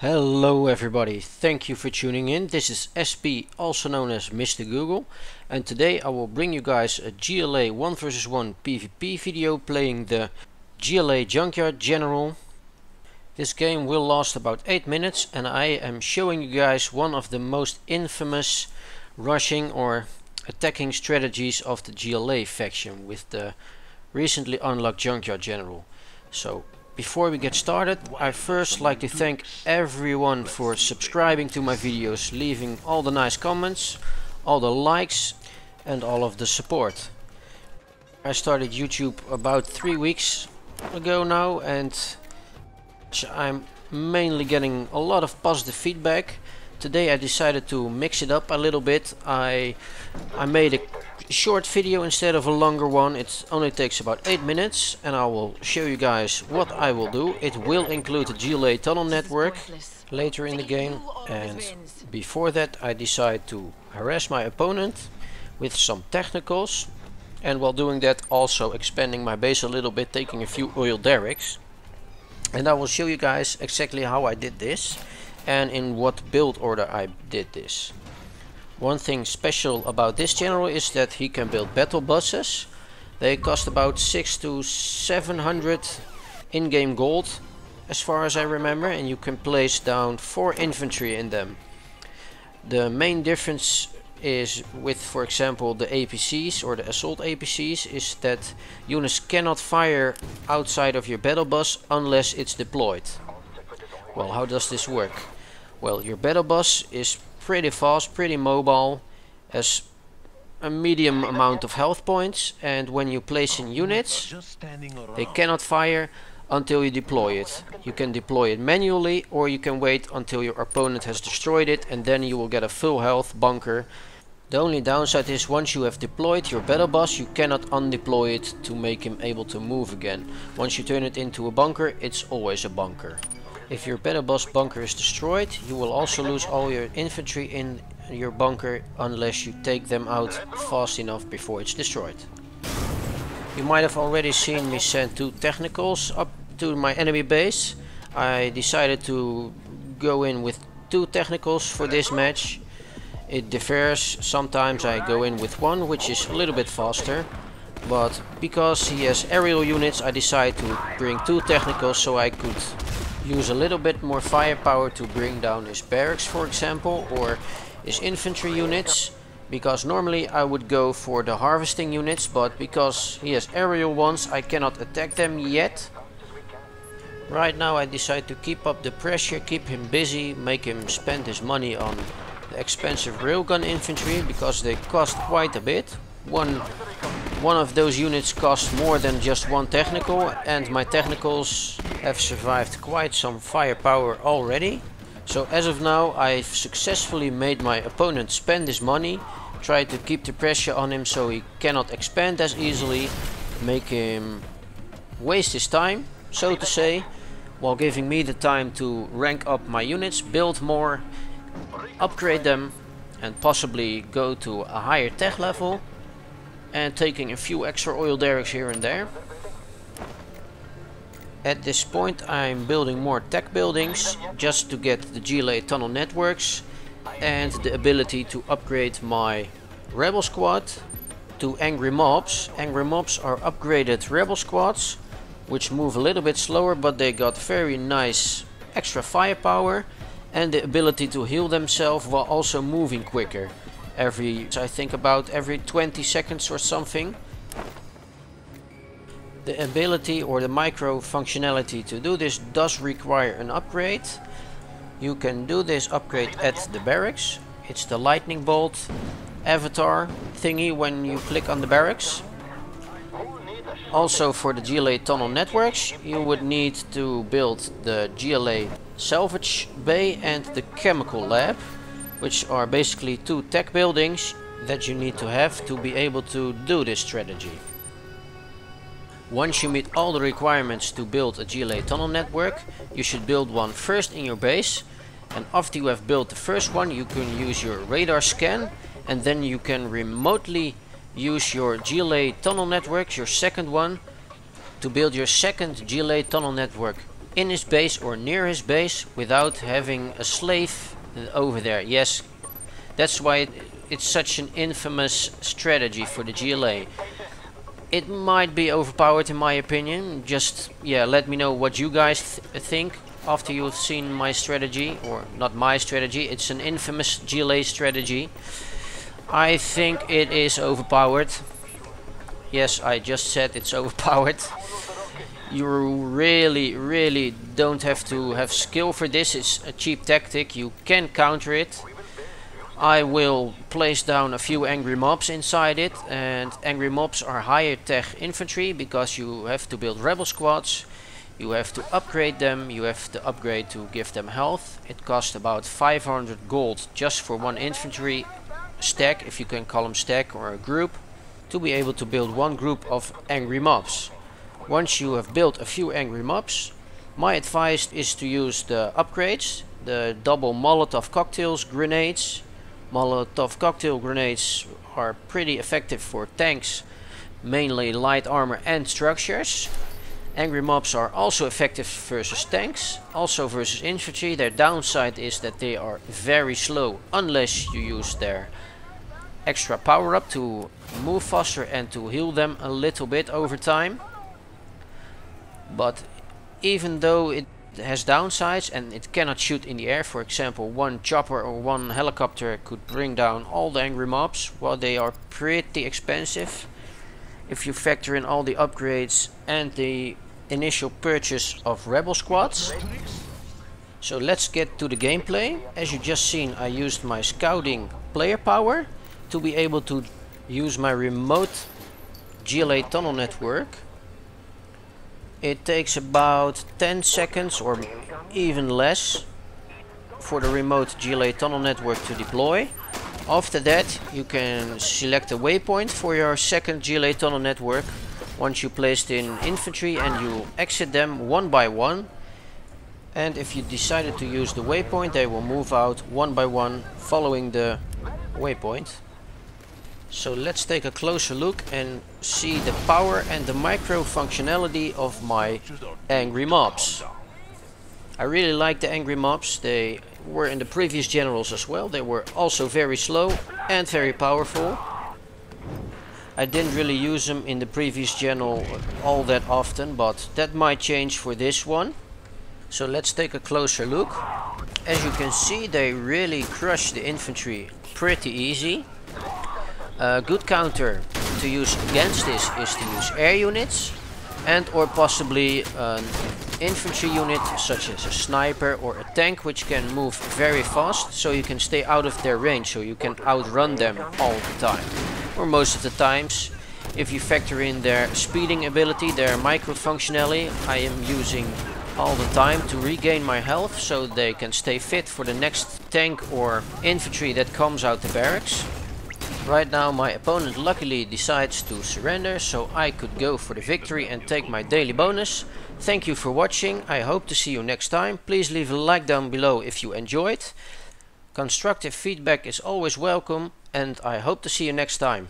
Hello everybody, thank you for tuning in. This is SP, also known as Mr. Google, and today I will bring you guys a GLA 1 vs 1 PvP video playing the GLA Junkyard General. This game will last about 8 minutes and I am showing you guys one of the most infamous rushing or attacking strategies of the GLA faction with the recently unlocked Junkyard General. So before we get started, I first like to thank everyone for subscribing to my videos, leaving all the nice comments, all the likes and all of the support. I started YouTube about 3 weeks ago now and I'm mainly getting a lot of positive feedback. Today I decided to mix it up a little bit. I made a short video instead of a longer one. It only takes about 8 minutes and I will show you guys what I will do. It will include the GLA tunnel network later in the game, and before that I decide to harass my opponent with some technicals, and while doing that also expanding my base a little bit, taking a few oil derricks. And I will show you guys exactly how I did this and in what build order I did this. One thing special about this general is that he can build battle buses. They cost about 600 to 700 in-game gold as far as I remember, and you can place down 4 infantry in them. The main difference is with, for example, the APCs or the assault APCs, is that units cannot fire outside of your battle bus unless it's deployed. Well, how does this work? Well, your battle bus is pretty fast, pretty mobile, has a medium amount of health points, and when you place in units, they cannot fire until you deploy it. You can deploy it manually or you can wait until your opponent has destroyed it, and then you will get a full health bunker. The only downside is once you have deployed your battle bus, you cannot undeploy it to make him able to move again. Once you turn it into a bunker, it's always a bunker. If your battle bus bunker is destroyed, you will also lose all your infantry in your bunker unless you take them out fast enough before it's destroyed. You might have already seen me send 2 technicals up to my enemy base. I decided to go in with 2 technicals for this match. It differs. Sometimes I go in with 1, which is a little bit faster, but because he has aerial units I decided to bring 2 technicals so I could use a little bit more firepower to bring down his barracks, for example, or his infantry units, because normally I would go for the harvesting units, but because he has aerial ones I cannot attack them yet. Right now I decide to keep up the pressure, keep him busy, make him spend his money on the expensive railgun infantry because they cost quite a bit. One of those units cost more than just 1 technical, and my technicals have survived quite some firepower already. So as of now I've successfully made my opponent spend his money, try to keep the pressure on him so he cannot expand as easily, make him waste his time, so to say, while giving me the time to rank up my units, build more, upgrade them, and possibly go to a higher tech level, and taking a few extra oil derricks here and there. At this point I'm building more tech buildings just to get the GLA tunnel networks and the ability to upgrade my rebel squad to angry mobs. Angry mobs are upgraded rebel squads which move a little bit slower, but they got very nice extra firepower and the ability to heal themselves while also moving quicker. I think about every 20 seconds or something. The ability or the micro functionality to do this does require an upgrade. You can do this upgrade at the barracks. It's the lightning bolt avatar thingy when you click on the barracks. Also for the GLA tunnel networks you would need to build the GLA salvage bay and the chemical lab, which are basically 2 tech buildings that you need to have to be able to do this strategy. Once you meet all the requirements to build a GLA tunnel network, you should build one first in your base, and after you have built the first one you can use your radar scan, and then you can remotely use your GLA tunnel network, your second one, to build your second GLA tunnel network in his base or near his base without having a slave over there. Yes, that's why it's such an infamous strategy for the GLA. It might be overpowered in my opinion. Just let me know what you guys think after you've seen my strategy, or not my strategy, it's an infamous GLA strategy. I think it is overpowered. Yes, I just said it's overpowered. You really don't have to have skill for this. It's a cheap tactic. You can counter it. I will place down a few angry mobs inside it, and angry mobs are higher tech infantry because you have to build rebel squads, you have to upgrade them, you have to upgrade to give them health. It costs about 500 gold just for one infantry stack, if you can call them stack, or a group, to be able to build one group of angry mobs. Once you have built a few angry mobs, my advice is to use the upgrades, the double Molotov cocktails grenades. Molotov cocktail grenades are pretty effective for tanks, mainly light armor and structures. Angry mobs are also effective versus tanks, also versus infantry. Their downside is that they are very slow unless you use their extra power up to move faster and to heal them a little bit over time. But even though it has downsides and it cannot shoot in the air, for example one chopper or one helicopter could bring down all the angry mobs, while they are pretty expensive if you factor in all the upgrades and the initial purchase of rebel squads. So let's get to the gameplay. As you just seen, I used my scouting player power to be able to use my remote GLA tunnel network. It takes about 10 seconds or even less for the remote GLA tunnel network to deploy. After that you can select a waypoint for your second GLA tunnel network once you placed in infantry, and you exit them one by one. And if you decided to use the waypoint, they will move out one by one following the waypoint. So let's take a closer look and see the power and the micro functionality of my angry mobs. I really like the angry mobs. They were in the previous generals as well. They were also very slow and very powerful. I didn't really use them in the previous general all that often, but that might change for this one. So let's take a closer look. As you can see, they really crush the infantry pretty easy. A good counter to use against this is to use air units, and or possibly an infantry unit such as a sniper or a tank, which can move very fast, so you can stay out of their range, so you can outrun them all the time, or most of the times. If you factor in their speeding ability, their micro functionality, I am using all the time to regain my health so they can stay fit for the next tank or infantry that comes out the barracks. Right now my opponent luckily decides to surrender, so I could go for the victory and take my daily bonus. Thank you for watching. I hope to see you next time. Please leave a like down below if you enjoyed. Constructive feedback is always welcome, and I hope to see you next time.